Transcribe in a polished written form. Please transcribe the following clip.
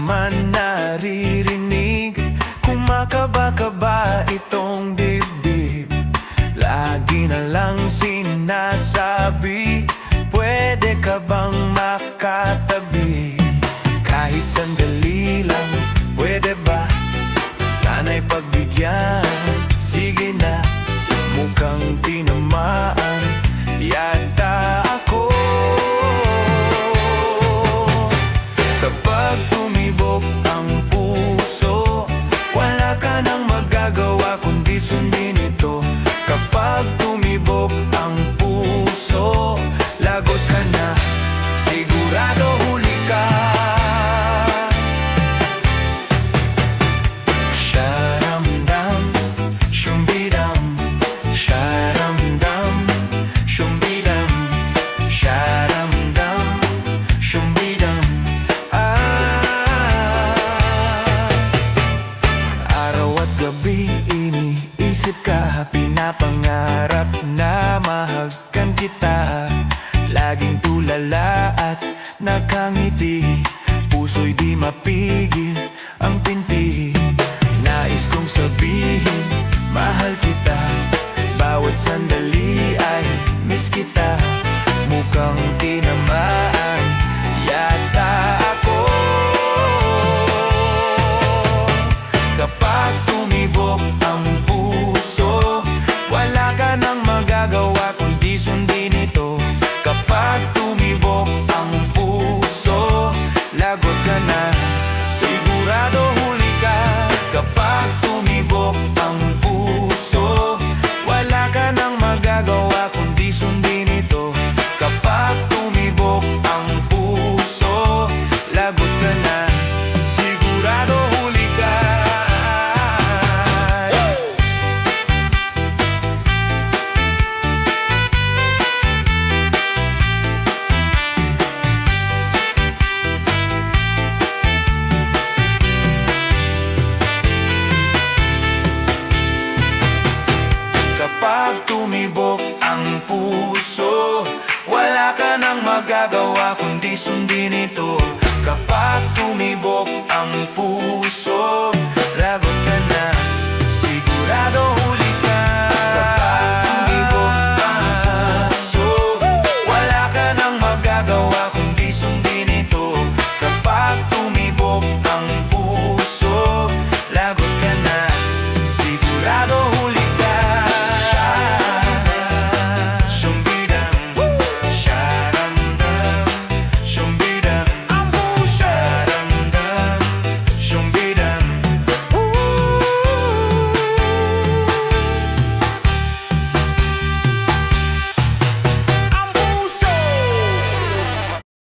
naman naririnig, kumakaba-kaba itong dibdib. Lagi na lang sinasabi, pwede ka bang makatabi? Kahit sandali lang, pwede ba? Sana'y pagbigyan. Sige na, mukhang tinamaan yata ako. Kapag tumibok ang puso, wala ka nang magagawa kundi sundin ito. Kapag tumibok ang puso, lagot ka na, sigurado huli ka. Sharamdam, shumbidam, sharamdam, shumbidam, sharamdam, shumbidam. Araw at gabi iniisip ka, pinapangarap na mahagkan kita. Laging tulala at nakangiti, puso'y di mapigil ang pinti. Nais kong sabihin, mahal kita, bawat sandali ay miss kita. Mukhang tinamaan yata ako. Kapag tumibok ang puso, wala ka nang magagawa kundi sundin ito. Kapag tumibok ang puso, lagot ka na, sigurado huli ka. Kapag tumibok ang puso, wala ka nang magagawa kundi sundin ito. Kapag tumibok ang puso, lagot ka na, sigurado huli ka. Kapag tumibok ang puso, wala ka nang magagawa kundi sundin ito. Kapag tumibok ang puso,